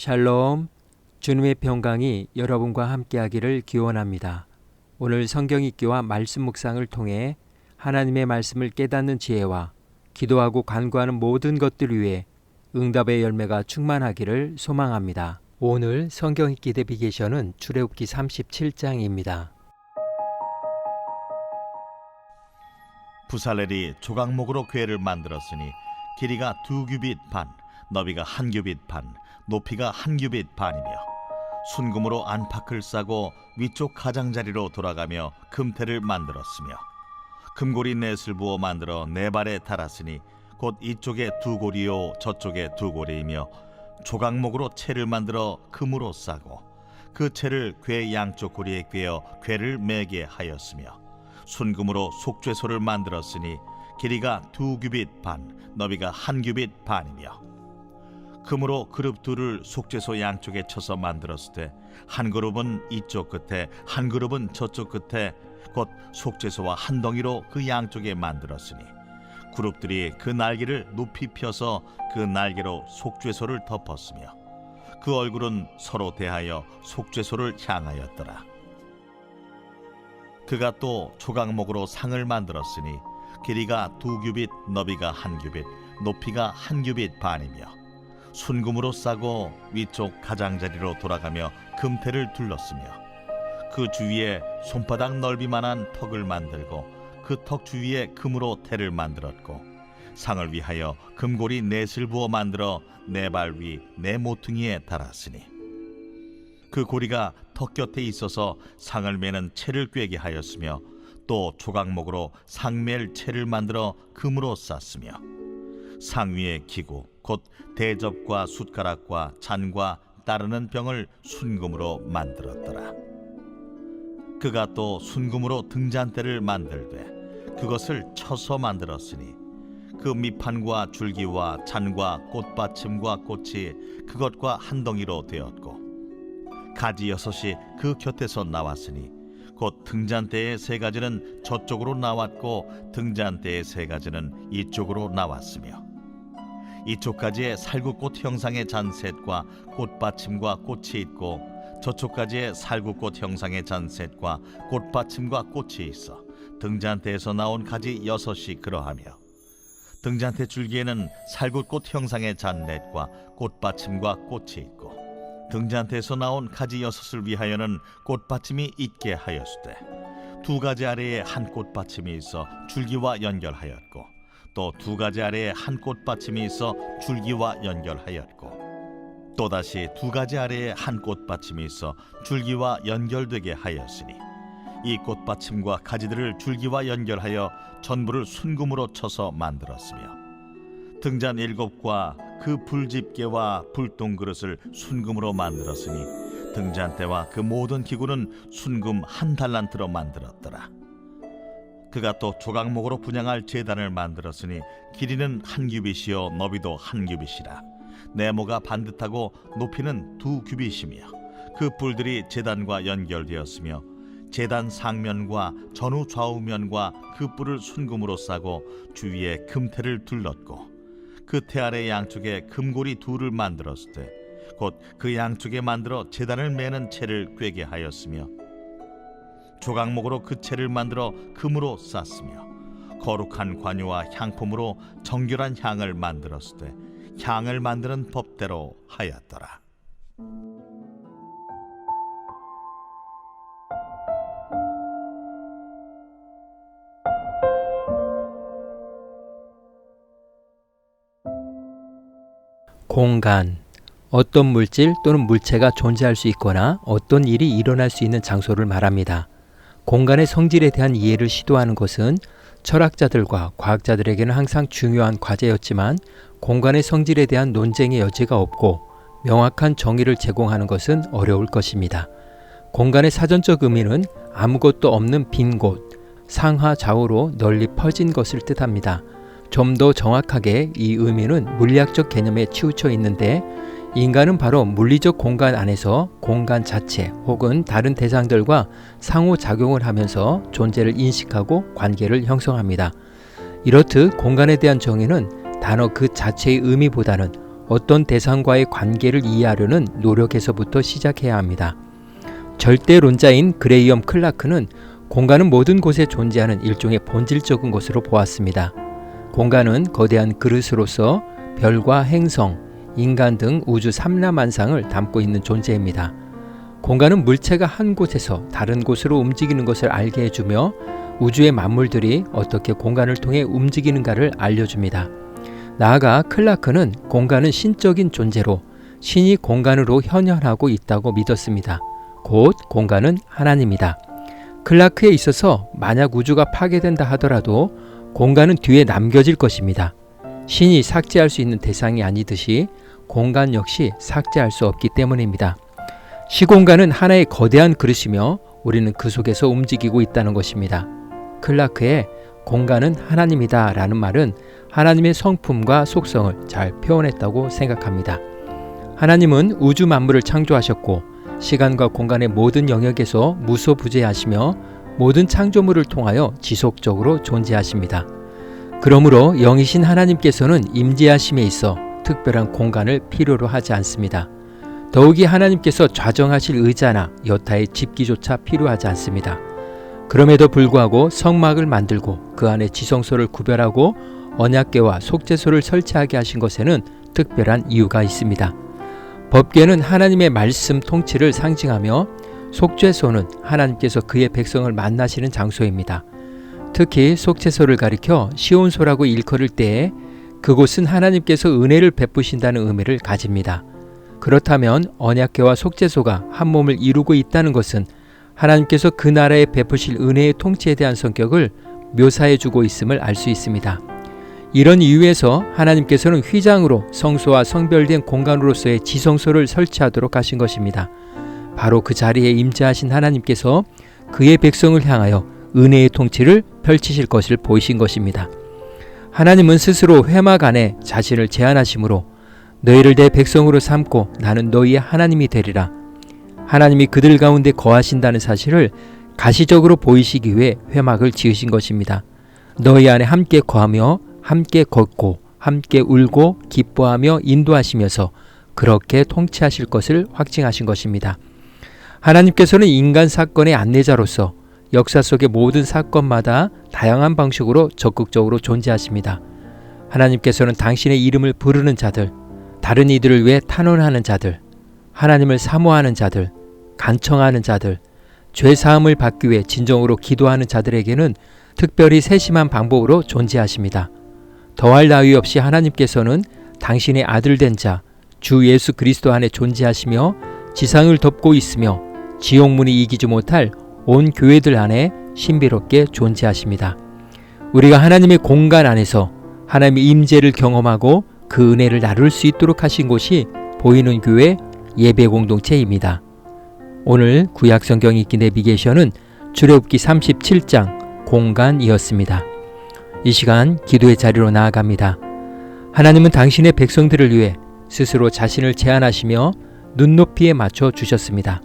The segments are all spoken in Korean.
샬롬, 주님의 평강이 여러분과 함께하기를 기원합니다. 오늘 성경 읽기와 말씀 묵상을 통해 하나님의 말씀을 깨닫는 지혜와 기도하고 간구하는 모든 것들 위해 응답의 열매가 충만하기를 소망합니다. 오늘 성경 읽기 내비게이션은 출애굽기 37장입니다. 부살렐이 조각목으로 궤를 만들었으니 길이가 2규빗 반, 너비가 1규빗 반, 높이가 1규빗 반이며 순금으로 안팎을 싸고 위쪽 가장자리로 돌아가며 금태를 만들었으며 금고리 넷을 부어 만들어 네 발에 달았으니 곧 이쪽에 2고리요 저쪽에 2고리이며 조각목으로 채를 만들어 금으로 싸고 그 채를 궤 양쪽 고리에 꿰어 궤를 매게 하였으며 순금으로 속죄소를 만들었으니 길이가 2규빗 반, 너비가 1규빗 반이며 금으로 그룹 둘을 속죄소 양쪽에 쳐서 만들었을 때 한 그룹은 이쪽 끝에 한 그룹은 저쪽 끝에 곧 속죄소와 한 덩이로 그 양쪽에 만들었으니 그룹들이 그 날개를 높이 펴서 그 날개로 속죄소를 덮었으며 그 얼굴은 서로 대하여 속죄소를 향하였더라. 그가 또 조각목으로 상을 만들었으니 길이가 2규빗, 너비가 1규빗, 높이가 1규빗 반이며 순금으로 싸고 위쪽 가장자리로 돌아가며 금태를 둘렀으며 그 주위에 손바닥 넓이만한 턱을 만들고 그 턱 주위에 금으로 태를 만들었고 상을 위하여 금고리 넷을 부어 만들어 네 발 위 네 모퉁이에 달았으니 그 고리가 턱 곁에 있어서 상을 매는 채를 꿰게 하였으며 또 조각목으로 상맬 채를 만들어 금으로 쌌으며 상 위에 기구 곧 대접과 숟가락과 잔과 따르는 병을 순금으로 만들었더라. 그가 또 순금으로 등잔대를 만들되 그것을 쳐서 만들었으니 그 밑판과 줄기와 잔과 꽃받침과 꽃이 그것과 한 덩이로 되었고 가지 6이 그 곁에서 나왔으니 곧 등잔대의 3가지는 저쪽으로 나왔고 등잔대의 3가지는 이쪽으로 나왔으며 이쪽까지의 살구꽃 형상의 잔셋과 꽃받침과 꽃이 있고 저쪽까지의 살구꽃 형상의 잔셋과 꽃받침과 꽃이 있어 등잔대에서 나온 가지 6이 그러하며 등잔대 줄기에는 살구꽃 형상의 잔넷과 꽃받침과 꽃이 있고 등잔대에서 나온 가지 6을 위하여는 꽃받침이 있게 하였으되 2가지 아래에 한 꽃받침이 있어 줄기와 연결하였고 또 2가지 아래에 한 꽃받침이 있어 줄기와 연결하였고 또다시 2가지 아래에 한 꽃받침이 있어 줄기와 연결되게 하였으니 이 꽃받침과 가지들을 줄기와 연결하여 전부를 순금으로 쳐서 만들었으며 등잔 7과 그 불집게와 불똥그릇을 순금으로 만들었으니 등잔대와 그 모든 기구는 순금 1달란트로 만들었더라. 그가 또 조각목으로 분향할 제단을 만들었으니 길이는 1규빗이요 너비도 1규빗이라 네모가 반듯하고 높이는 2규빗이며 그 뿔들이 제단과 연결되었으며 제단 상면과 전후 좌우면과 그 뿔을 순금으로 싸고 주위에 금태를 둘렀고 그 태 아래 양쪽에 금고리 2를 만들었을 때 곧 그 양쪽에 만들어 제단을 매는 채를 꿰게 하였으며 조각목으로 그 채를 만들어 금으로 쌌으며 거룩한 관유와 향품으로 정결한 향을 만들었을 때 향을 만드는 법대로 하였더라. 공간, 어떤 물질 또는 물체가 존재할 수 있거나 어떤 일이 일어날 수 있는 장소를 말합니다. 공간의 성질에 대한 이해를 시도하는 것은 철학자들과 과학자들에게는 항상 중요한 과제였지만 공간의 성질에 대한 논쟁의 여지가 없고 명확한 정의를 제공하는 것은 어려울 것입니다. 공간의 사전적 의미는 아무것도 없는 빈 곳, 상하 좌우로 널리 퍼진 것을 뜻합니다. 좀 더 정확하게 이 의미는 물리학적 개념에 치우쳐 있는데 인간은 바로 물리적 공간 안에서 공간 자체 혹은 다른 대상들과 상호작용을 하면서 존재를 인식하고 관계를 형성합니다. 이렇듯 공간에 대한 정의는 단어 그 자체의 의미보다는 어떤 대상과의 관계를 이해하려는 노력에서부터 시작해야 합니다. 절대론자인 그레이엄 클라크는 공간은 모든 곳에 존재하는 일종의 본질적인 것으로 보았습니다. 공간은 거대한 그릇으로서 별과 행성, 인간 등 우주 삼라만상을 담고 있는 존재입니다. 공간은 물체가 한 곳에서 다른 곳으로 움직이는 것을 알게 해주며 우주의 만물들이 어떻게 공간을 통해 움직이는가를 알려줍니다. 나아가 클라크는 공간은 신적인 존재로 신이 공간으로 현현하고 있다고 믿었습니다. 곧 공간은 하나님이다. 클라크에 있어서 만약 우주가 파괴된다 하더라도 공간은 뒤에 남겨질 것입니다. 신이 삭제할 수 있는 대상이 아니듯이 공간 역시 삭제할 수 없기 때문입니다. 시공간은 하나의 거대한 그릇이며 우리는 그 속에서 움직이고 있다는 것입니다. 클라크의 공간은 하나님이다 라는 말은 하나님의 성품과 속성을 잘 표현했다고 생각합니다. 하나님은 우주 만물을 창조하셨고 시간과 공간의 모든 영역에서 무소부재하시며 모든 창조물을 통하여 지속적으로 존재하십니다. 그러므로 영이신 하나님께서는 임재하심에 있어 특별한 공간을 필요로 하지 않습니다. 더욱이 하나님께서 좌정하실 의자나 여타의 집기조차 필요하지 않습니다. 그럼에도 불구하고 성막을 만들고 그 안에 지성소를 구별하고 언약궤와 속죄소를 설치하게 하신 것에는 특별한 이유가 있습니다. 법궤는 하나님의 말씀 통치를 상징하며 속죄소는 하나님께서 그의 백성을 만나시는 장소입니다. 특히 속죄소를 가리켜 시온소라고 일컬을 때에 그곳은 하나님께서 은혜를 베푸신다는 의미를 가집니다. 그렇다면 언약궤와 속죄소가 한 몸을 이루고 있다는 것은 하나님께서 그 나라에 베푸실 은혜의 통치에 대한 성격을 묘사해주고 있음을 알 수 있습니다. 이런 이유에서 하나님께서는 휘장으로 성소와 성별된 공간으로서의 지성소를 설치하도록 하신 것입니다. 바로 그 자리에 임재하신 하나님께서 그의 백성을 향하여 은혜의 통치를 펼치실 것을 보이신 것입니다. 하나님은 스스로 회막 안에 자신을 제한하시므로 너희를 내 백성으로 삼고 나는 너희의 하나님이 되리라. 하나님이 그들 가운데 거하신다는 사실을 가시적으로 보이시기 위해 회막을 지으신 것입니다. 너희 안에 함께 거하며 함께 걷고 함께 울고 기뻐하며 인도하시면서 그렇게 통치하실 것을 확증하신 것입니다. 하나님께서는 인간 사건의 안내자로서 역사 속의 모든 사건마다 다양한 방식으로 적극적으로 존재하십니다. 하나님께서는 당신의 이름을 부르는 자들, 다른 이들을 위해 탄원하는 자들, 하나님을 사모하는 자들, 간청하는 자들, 죄사함을 받기 위해 진정으로 기도하는 자들에게는 특별히 세심한 방법으로 존재하십니다. 더할 나위 없이 하나님께서는 당신의 아들 된 자, 주 예수 그리스도 안에 존재하시며 지상을 덮고 있으며 지옥문이 이기지 못할 온 교회들 안에 신비롭게 존재하십니다. 우리가 하나님의 공간 안에서 하나님의 임재를 경험하고 그 은혜를 나눌 수 있도록 하신 곳이 보이는 교회 예배 공동체입니다. 오늘 구약 성경 읽기 내비게이션은 출애굽기 37장 공간이었습니다. 이 시간 기도의 자리로 나아갑니다. 하나님은 당신의 백성들을 위해 스스로 자신을 제한하시며 눈높이에 맞춰 주셨습니다.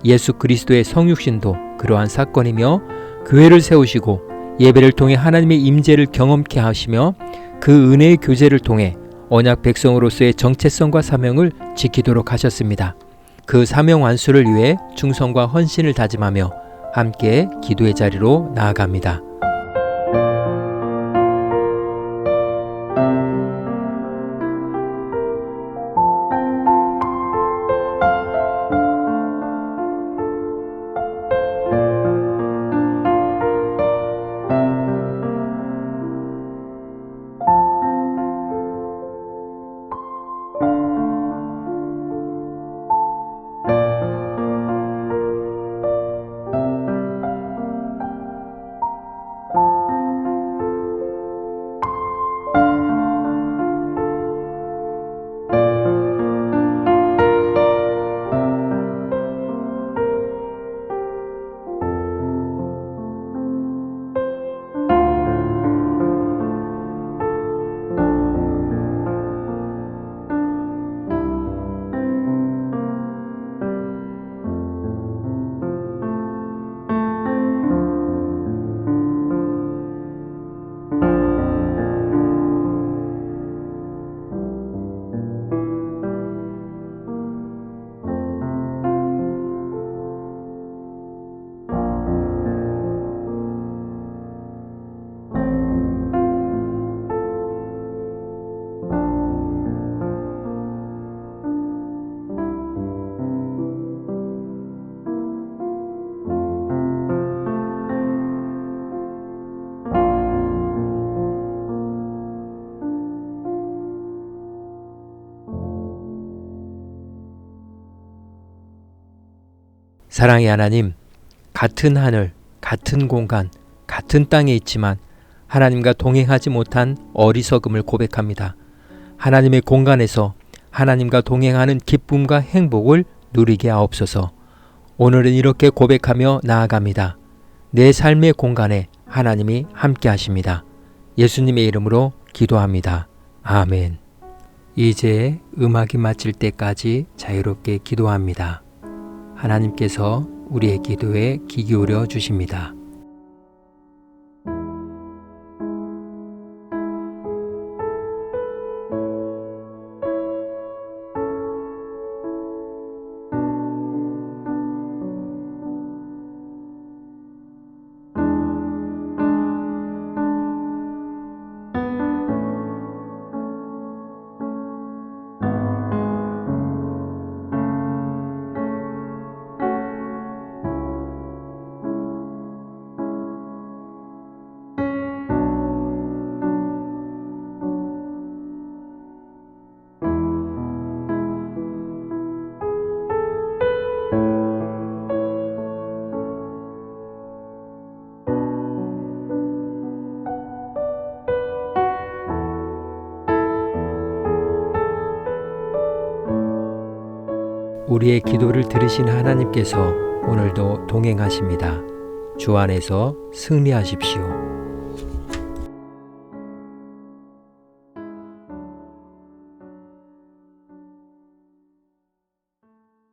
예수 그리스도의 성육신도 그러한 사건이며 교회를 세우시고 예배를 통해 하나님의 임재를 경험케 하시며 그 은혜의 교제를 통해 언약 백성으로서의 정체성과 사명을 지키도록 하셨습니다. 그 사명 완수를 위해 충성과 헌신을 다짐하며 함께 기도의 자리로 나아갑니다. 사랑의 하나님, 같은 하늘, 같은 공간, 같은 땅에 있지만 하나님과 동행하지 못한 어리석음을 고백합니다. 하나님의 공간에서 하나님과 동행하는 기쁨과 행복을 누리게 하옵소서. 오늘은 이렇게 고백하며 나아갑니다. 내 삶의 공간에 하나님이 함께 하십니다. 예수님의 이름으로 기도합니다. 아멘. 이제 음악이 마칠 때까지 자유롭게 기도합니다. 하나님께서 우리의 기도에 귀 기울여 주십니다. 우리의 기도를 들으신 하나님께서 오늘도 동행하십니다. 주 안에서 승리하십시오.